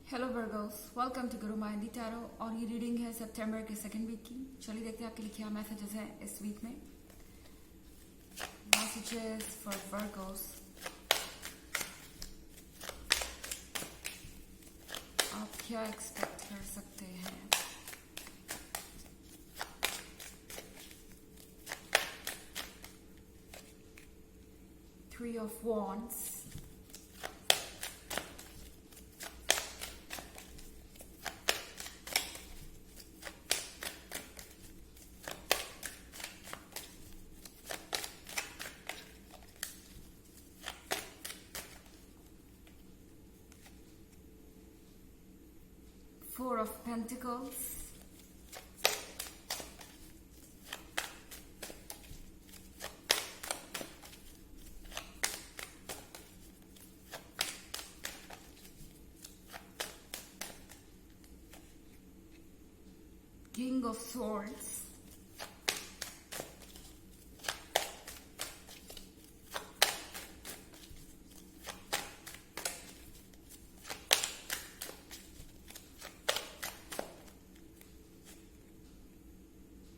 Hello Virgo's, welcome to Guru माइंडी tarot. और ये reading है सितंबर के सेकंड वीक की। चलिए देखते हैं आपके लिए क्या मैसेजेस हैं इस वीक में। Messages for Virgo's. आप क्या एक्सपेक्ट कर सकते हैं? Three of wands, four of pentacles, king of swords,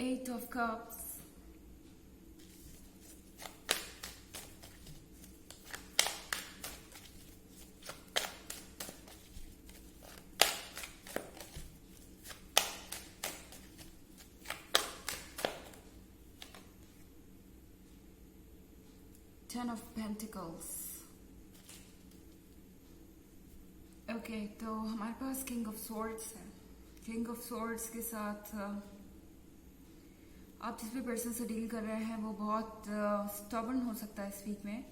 eight of cups, ten of pentacles। Okay, तो हमारे पास किंग ऑफ swords है। किंग ऑफ swords के साथ आप जिस भी पर्सन से डील कर रहे हैं वो बहुत स्टबर्न हो सकता है इस वीक में।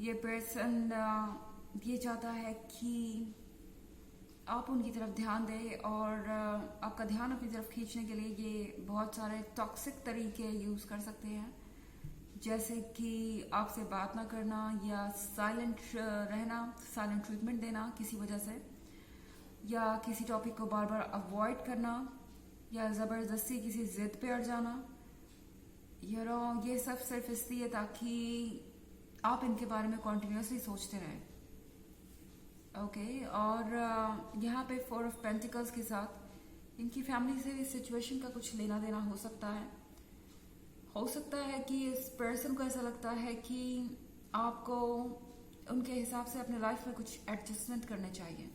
ये पर्सन ये चाहता है कि आप उनकी तरफ ध्यान दें और आपका ध्यान अपनी तरफ खींचने के लिए ये बहुत सारे टॉक्सिक तरीके यूज कर सकते हैं, जैसे कि आपसे बात ना करना या साइलेंट रहना, साइलेंट ट्रीटमेंट देना किसी वजह से, या किसी टॉपिक को बार बार अवॉइड करना, या ज़बरदस्ती किसी जिद पे अड़ जाना। ये सब सिर्फ इसलिए ताकि आप इनके बारे में कॉन्टिन्यूसली सोचते रहें। ओके, और यहाँ पे फोर ऑफ पेंटिकल्स के साथ इनकी फैमिली से इस सिचुएशन का कुछ लेना देना हो सकता है। हो सकता है कि इस पर्सन को ऐसा लगता है कि आपको उनके हिसाब से अपने लाइफ में कुछ एडजस्टमेंट करने चाहिए।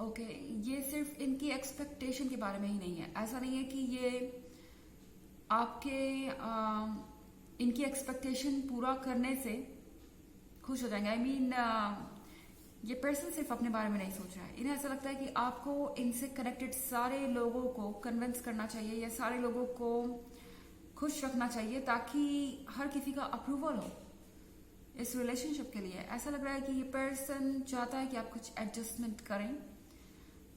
ओके, ये सिर्फ इनकी एक्सपेक्टेशन के बारे में ही नहीं है। ऐसा नहीं है कि ये आपके इनकी एक्सपेक्टेशन पूरा करने से खुश हो जाएंगे। आई मीन ये पर्सन सिर्फ अपने बारे में नहीं सोच रहा है। इन्हें ऐसा लगता है कि आपको इनसे कनेक्टेड सारे लोगों को कन्विंस करना चाहिए या सारे लोगों को खुश रखना चाहिए ताकि हर किसी का अप्रूवल हो इस रिलेशनशिप के लिए। ऐसा लग रहा है कि ये पर्सन चाहता है कि आप कुछ एडजस्टमेंट करें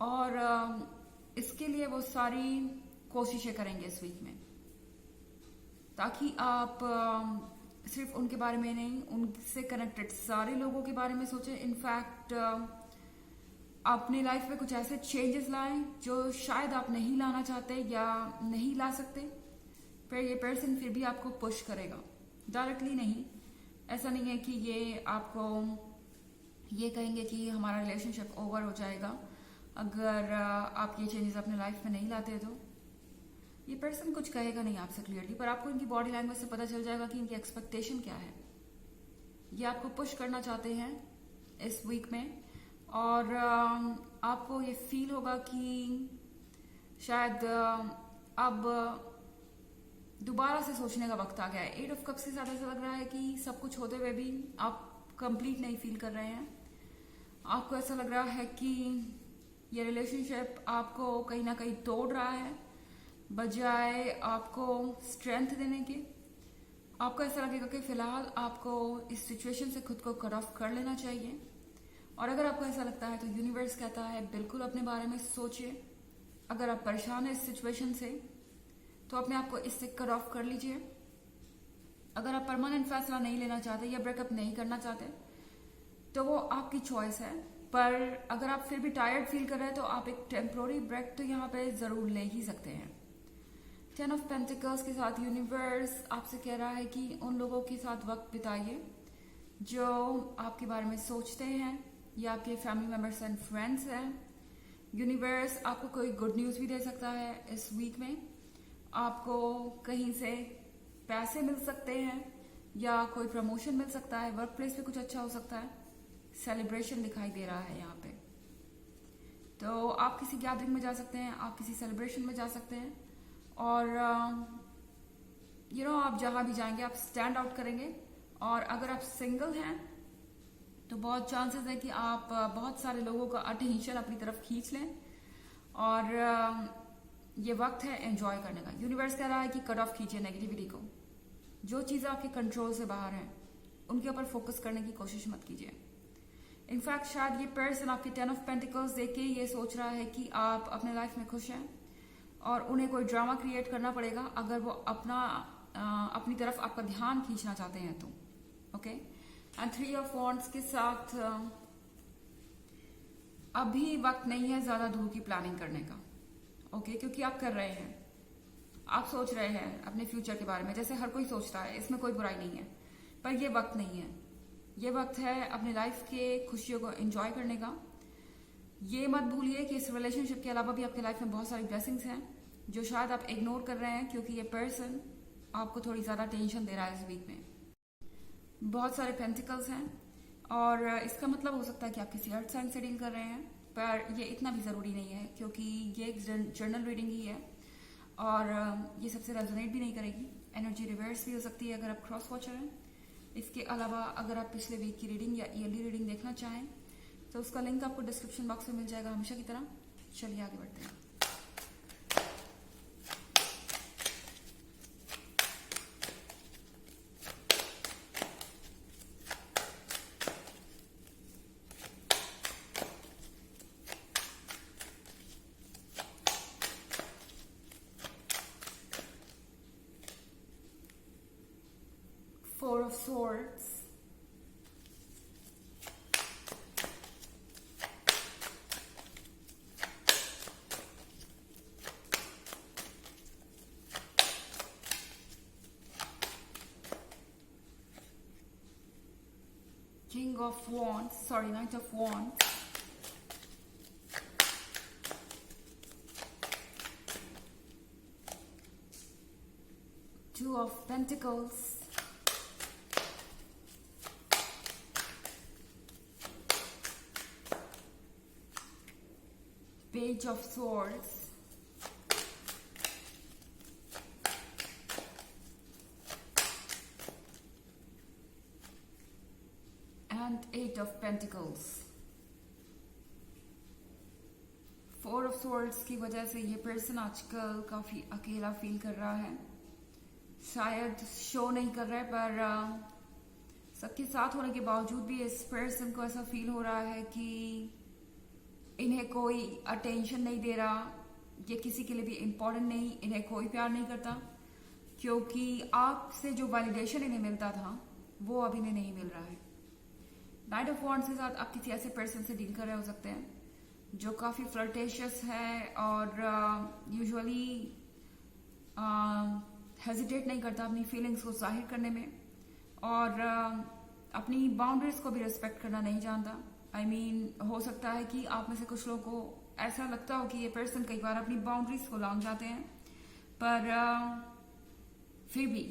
और इसके लिए वो सारी कोशिशें करेंगे इस वीक में, ताकि आप सिर्फ उनके बारे में नहीं, उनसे कनेक्टेड सारे लोगों के बारे में सोचें। इनफैक्ट अपनी लाइफ में कुछ ऐसे चेंजेस लाएं जो शायद आप नहीं लाना चाहते या नहीं ला सकते, पर ये पर्सन फिर भी आपको पुश करेगा, डायरेक्टली नहीं। ऐसा नहीं है कि ये आपको ये कहेंगे कि हमारा रिलेशनशिप ओवर हो जाएगा अगर आप ये चेंजेस अपने लाइफ में नहीं लाते। तो ये पर्सन कुछ कहेगा नहीं आपसे क्लियरली, पर आपको इनकी बॉडी लैंग्वेज से पता चल जाएगा कि इनकी एक्सपेक्टेशन क्या है। ये आपको पुश करना चाहते हैं इस वीक में, और आपको ये फील होगा कि शायद अब दोबारा से सोचने का वक्त आ गया है। एट ऑफ कप्स के साथ ऐसा लग रहा है कि सब कुछ होते हुए भी आप कंप्लीट नहीं फील कर रहे हैं। आपको ऐसा लग रहा है कि ये रिलेशनशिप आपको कहीं ना कहीं तोड़ रहा है, बजाय आपको स्ट्रेंथ देने के। आपको ऐसा लगेगा कि फिलहाल आपको इस सिचुएशन से खुद को कट ऑफ कर लेना चाहिए। और अगर आपको ऐसा लगता है तो यूनिवर्स कहता है बिल्कुल अपने बारे में सोचिए। अगर आप परेशान हैं इस सिचुएशन से तो अपने आप को इससे कट ऑफ कर लीजिए। अगर आप परमानेंट फैसला नहीं लेना चाहते या ब्रेकअप नहीं करना चाहते तो वो आपकी चॉइस है, पर अगर आप फिर भी टायर्ड फील कर रहे हैं तो आप एक टेम्पोररी ब्रेक तो यहाँ पे जरूर ले ही सकते हैं। टेन ऑफ पेंटिकल्स के साथ यूनिवर्स आपसे कह रहा है कि उन लोगों के साथ वक्त बिताइए जो आपके बारे में सोचते हैं, या आपके फैमिली मेम्बर्स एंड फ्रेंड्स हैं। यूनिवर्स आपको कोई गुड न्यूज़ भी दे सकता है इस वीक में। आपको कहीं से पैसे मिल सकते हैं या कोई प्रमोशन मिल सकता है, वर्क प्लेस पे कुछ अच्छा हो सकता है। सेलिब्रेशन दिखाई दे रहा है यहाँ पे, तो आप किसी गैदरिंग में जा सकते हैं, आप किसी सेलिब्रेशन में जा सकते हैं और आप जहां भी जाएंगे आप स्टैंड आउट करेंगे। और अगर आप सिंगल हैं तो बहुत चांसेस है कि आप बहुत सारे लोगों का अटेंशन अपनी तरफ खींच लें और ये वक्त है एंजॉय करने का। यूनिवर्स कह रहा है कि कट ऑफ कीजिए नेगेटिविटी को। जो चीज़ें आपके कंट्रोल से बाहर हैं उनके ऊपर फोकस करने की कोशिश मत कीजिए। इनफैक्ट शायद ये पर्सन आपके 10 ऑफ पेंटिकल्स देख के ये सोच रहा है कि आप अपने लाइफ में खुश हैं और उन्हें कोई ड्रामा क्रिएट करना पड़ेगा अगर वो अपनी तरफ आपका ध्यान खींचना चाहते हैं तो। ओके, एंड 3 ऑफ वॉन्ड्स के साथ अभी वक्त नहीं है ज्यादा दूर की प्लानिंग करने का। ओके, क्योंकि आप कर रहे हैं, आप सोच रहे हैं अपने फ्यूचर के बारे में, जैसे हर कोई सोचता है, इसमें कोई बुराई नहीं है, पर ये वक्त नहीं है। ये वक्त है अपने लाइफ के खुशियों को एंजॉय करने का। ये मत भूलिए कि इस रिलेशनशिप के अलावा भी आपके लाइफ में बहुत सारी ब्लेसिंग्स हैं जो शायद आप इग्नोर कर रहे हैं, क्योंकि ये पर्सन आपको थोड़ी ज्यादा टेंशन दे रहा है इस वीक में। बहुत सारे पेंटिकल्स हैं और इसका मतलब हो सकता है कि आप किसी अर्थ साइन से डील कर रहे हैं, पर ये इतना भी जरूरी नहीं है क्योंकि ये एक जर्नल रीडिंग ही है और ये सबसे रेजोनेट भी नहीं करेगी। एनर्जी रिवर्स भी हो सकती है अगर आप क्रॉस वॉचर हैं। इसके अलावा अगर आप पिछले वीक की रीडिंग या ईयरली रीडिंग देखना चाहें तो उसका लिंक आपको डिस्क्रिप्शन बॉक्स में मिल जाएगा हमेशा की तरह। चलिए आगे बढ़ते हैं। Four of Swords, King of Wands, sorry, Knight of Wands, Two of Pentacles, Page of Swords, and Eight of Pentacles. Four of Swords की वजह से ये पर्सन आजकल काफी अकेला फील कर रहा है। शायद शो नहीं कर रहा है, पर सबके साथ होने के बावजूद भी इस पर्सन को ऐसा फील हो रहा है कि इन्हें कोई अटेंशन नहीं दे रहा, ये किसी के लिए भी इम्पोर्टेंट नहीं, इन्हें कोई प्यार नहीं करता, क्योंकि आपसे जो वैलिडेशन इन्हें मिलता था वो अब इन्हें नहीं मिल रहा है। नाइट ऑफ वॉन्ड्स के साथ आप किसी ऐसे पर्सन से डील कर रहे हो सकते हैं जो काफी फ्लर्टेशियस है और यूजुअली हेजिटेट नहीं करता अपनी फीलिंग्स को जाहिर करने में और अपनी बाउंड्रीज को भी रिस्पेक्ट करना नहीं जानता। I mean, हो सकता है कि आप में से कुछ लोगों को ऐसा लगता हो कि ये पर्सन कई बार अपनी बाउंड्रीज को लांघ जाते हैं, पर फिर भी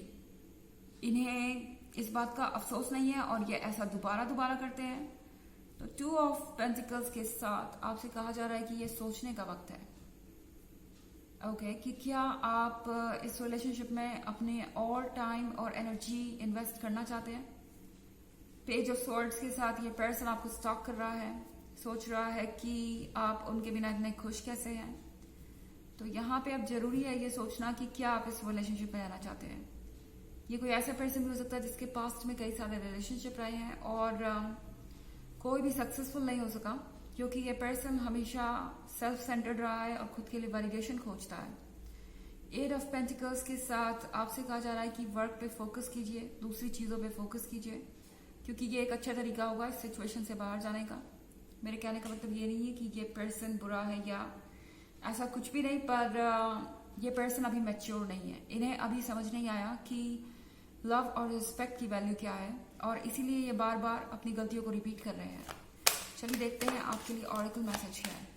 इन्हें इस बात का अफसोस नहीं है और ये ऐसा दोबारा करते हैं। तो 2 ऑफ पेंटिकल्स के साथ आपसे कहा जा रहा है कि ये सोचने का वक्त है। ओके, कि क्या आप इस रिलेशनशिप में अपने और टाइम और एनर्जी इन्वेस्ट करना चाहते हैं। पेज ऑफ स्वॉर्ड्स के साथ ये पर्सन आपको स्टॉक कर रहा है, सोच रहा है कि आप उनके बिना इतने खुश कैसे हैं। तो यहाँ पे अब जरूरी है ये सोचना कि क्या आप इस रिलेशनशिप में रहना चाहते हैं। ये कोई ऐसा पर्सन भी हो सकता है जिसके पास्ट में कई सारे रिलेशनशिप रहे हैं और कोई भी सक्सेसफुल नहीं हो सका, क्योंकि ये पर्सन हमेशा सेल्फ सेंटर्ड रहा है और खुद के लिए वैलिडेशन खोजता है। 8 ऑफ पेंटिकल्स के साथ आपसे कहा जा रहा है कि वर्क पे फोकस कीजिए, दूसरी चीजों पे फोकस कीजिए, क्योंकि ये एक अच्छा तरीका होगा इस सिचुएशन से बाहर जाने का। मेरे कहने का मतलब ये नहीं है कि ये पर्सन बुरा है या ऐसा कुछ भी नहीं, पर ये पर्सन अभी मैच्योर नहीं है। इन्हें अभी समझ नहीं आया कि लव और रिस्पेक्ट की वैल्यू क्या है और इसीलिए ये बार बार अपनी गलतियों को रिपीट कर रहे हैं। चलिए देखते हैं आपके लिए ऑरेकल मैसेज क्या है।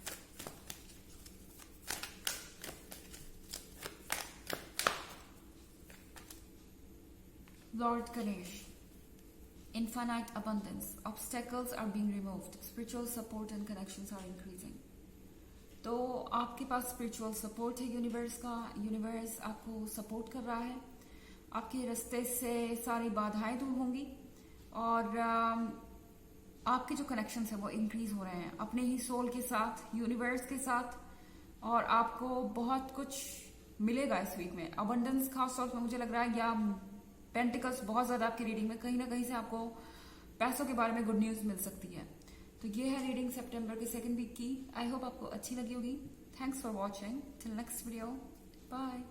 Lord Ganesh, infinite abundance, obstacles are being removed, spiritual support and connections are increasing. तो आपके पास स्पिरिचुअल सपोर्ट है यूनिवर्स का, यूनिवर्स आपको सपोर्ट कर रहा है, आपके रास्ते से सारी बाधाएं दूर होंगी और आपके जो कनेक्शंस है वो इंक्रीज हो रहे हैं अपने ही सोल के साथ, यूनिवर्स के साथ, और आपको बहुत कुछ मिलेगा इस वीक में। अबंडेंस खास तौर पर मुझे लग रहा है, या पेंटिकल्स बहुत ज्यादा आपकी रीडिंग में कहीं ना कहीं से आपको पैसों के बारे में गुड न्यूज मिल सकती है। तो ये है रीडिंग सितंबर के सेकंड वीक की। आई होप आपको अच्छी लगी होगी। Thanks for watching, till next video, bye.